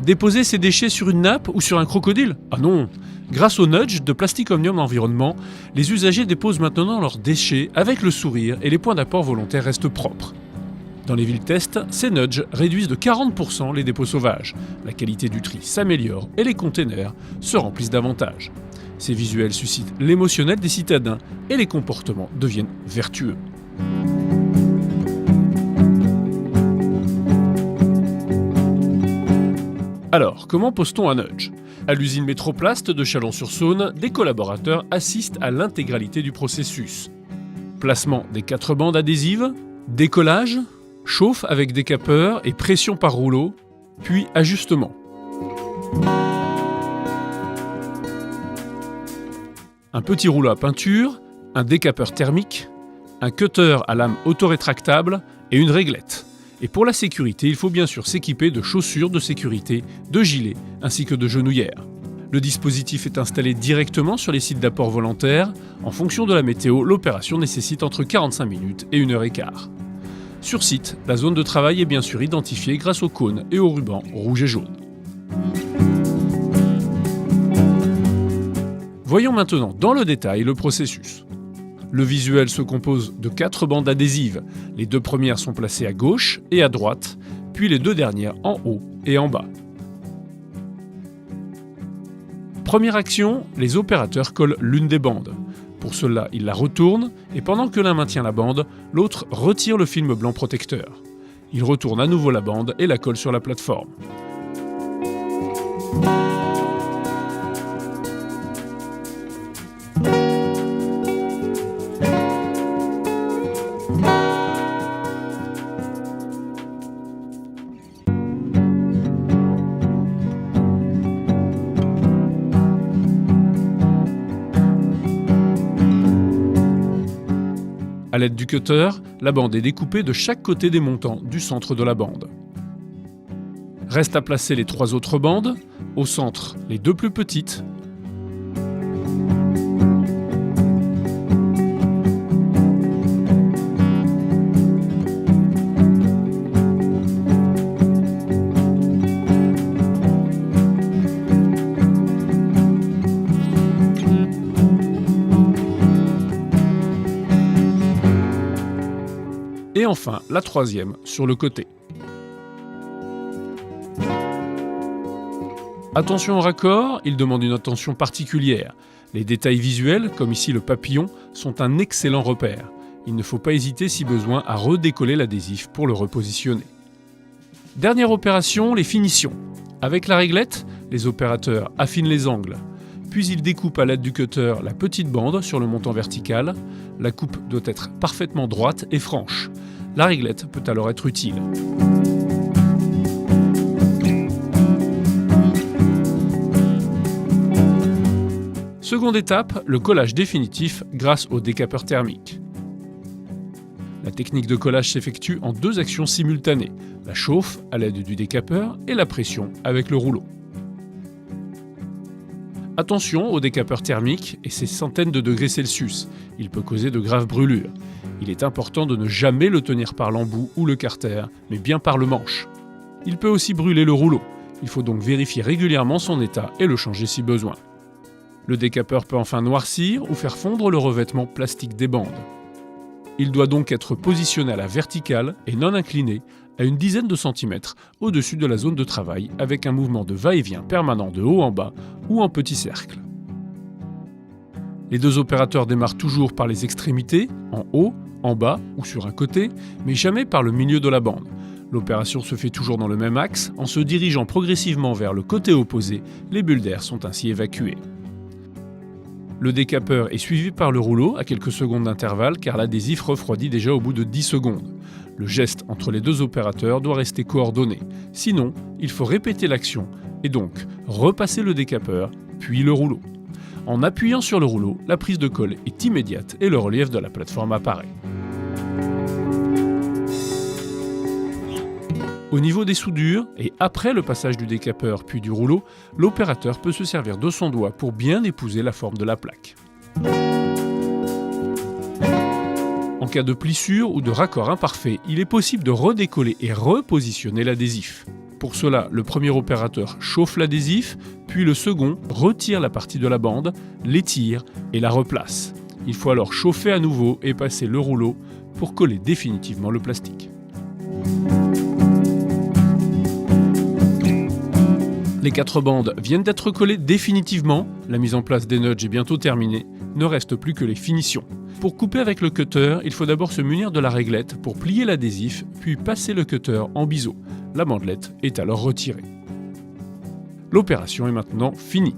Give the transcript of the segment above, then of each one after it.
Déposer ses déchets sur une nappe ou sur un crocodile? Ah non! Grâce au nudge de Plastic Omnium Environnement, les usagers déposent maintenant leurs déchets avec le sourire et les points d'apport volontaires restent propres. Dans les villes test, ces nudges réduisent de 40% les dépôts sauvages. La qualité du tri s'améliore et les containers se remplissent davantage. Ces visuels suscitent l'émotionnel des citadins et les comportements deviennent vertueux. Alors, comment pose-t-on un nudge? À l'usine Métroplast de Chalon-sur-Saône, des collaborateurs assistent à l'intégralité du processus. Placement des 4 bandes adhésives, décollage, chauffe avec décapeur et pression par rouleau, puis ajustement. Un petit rouleau à peinture, un décapeur thermique, un cutter à lame autorétractable et une réglette. Et pour la sécurité, il faut bien sûr s'équiper de chaussures de sécurité, de gilets ainsi que de genouillères. Le dispositif est installé directement sur les sites d'apport volontaire. En fonction de la météo, l'opération nécessite entre 45 minutes et 1h15. Sur site, la zone de travail est bien sûr identifiée grâce aux cônes et aux rubans rouge et jaune. Voyons maintenant dans le détail le processus. Le visuel se compose de 4 bandes adhésives. Les 2 premières sont placées à gauche et à droite, puis les 2 dernières en haut et en bas. Première action, les opérateurs collent l'une des bandes. Pour cela, ils la retournent et pendant que l'un maintient la bande, l'autre retire le film blanc protecteur. Il retourne à nouveau la bande et la colle sur la plateforme. À l'aide du cutter, la bande est découpée de chaque côté des montants du centre de la bande. Reste à placer les 3 autres bandes, au centre les 2 plus petites, et enfin la 3e sur le côté. Attention au raccord, il demande une attention particulière. Les détails visuels, comme ici le papillon, sont un excellent repère. Il ne faut pas hésiter si besoin à redécoller l'adhésif pour le repositionner. Dernière opération, les finitions. Avec la réglette, les opérateurs affinent les angles. Puis ils découpent à l'aide du cutter la petite bande sur le montant vertical. La coupe doit être parfaitement droite et franche. La réglette peut alors être utile. Seconde étape, le collage définitif grâce au décapeur thermique. La technique de collage s'effectue en 2 actions simultanées, la chauffe à l'aide du décapeur et la pression avec le rouleau. Attention au décapeur thermique et ses centaines de degrés Celsius, il peut causer de graves brûlures. Il est important de ne jamais le tenir par l'embout ou le carter, mais bien par le manche. Il peut aussi brûler le rouleau, il faut donc vérifier régulièrement son état et le changer si besoin. Le décapeur peut enfin noircir ou faire fondre le revêtement plastique des bandes. Il doit donc être positionné à la verticale et non incliné, à une dizaine de centimètres au-dessus de la zone de travail avec un mouvement de va-et-vient permanent de haut en bas ou en petit cercle. Les 2 opérateurs démarrent toujours par les extrémités, en haut, en bas ou sur un côté, mais jamais par le milieu de la bande. L'opération se fait toujours dans le même axe, en se dirigeant progressivement vers le côté opposé, les bulles d'air sont ainsi évacuées. Le décapeur est suivi par le rouleau à quelques secondes d'intervalle car l'adhésif refroidit déjà au bout de 10 secondes. Le geste entre les 2 opérateurs doit rester coordonné, sinon il faut répéter l'action et donc repasser le décapeur, puis le rouleau. En appuyant sur le rouleau, la prise de colle est immédiate et le relief de la plateforme apparaît. Au niveau des soudures, et après le passage du décapeur puis du rouleau, l'opérateur peut se servir de son doigt pour bien épouser la forme de la plaque. En cas de plissure ou de raccord imparfait, il est possible de redécoller et repositionner l'adhésif. Pour cela, le premier opérateur chauffe l'adhésif, puis le second retire la partie de la bande, l'étire et la replace. Il faut alors chauffer à nouveau et passer le rouleau pour coller définitivement le plastique. Les 4 bandes viennent d'être collées définitivement, la mise en place des nudges est bientôt terminée, ne reste plus que les finitions. Pour couper avec le cutter, il faut d'abord se munir de la réglette pour plier l'adhésif, puis passer le cutter en biseau. La bandelette est alors retirée. L'opération est maintenant finie.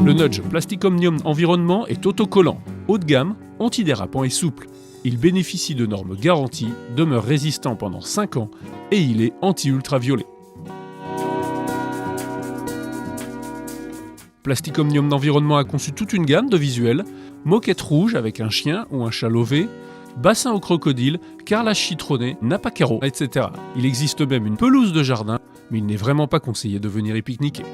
Le nudge Plastic Omnium Environnement est autocollant, haut de gamme, antidérapant et souple. Il bénéficie de normes garanties, demeure résistant pendant 5 ans et il est anti-ultraviolet. Plastic Omnium d'Environnement a conçu toute une gamme de visuels, moquette rouge avec un chien ou un chat lové, bassin au crocodile, carrelage citronné, nappe à carreaux, etc. Il existe même une pelouse de jardin, mais il n'est vraiment pas conseillé de venir y pique-niquer.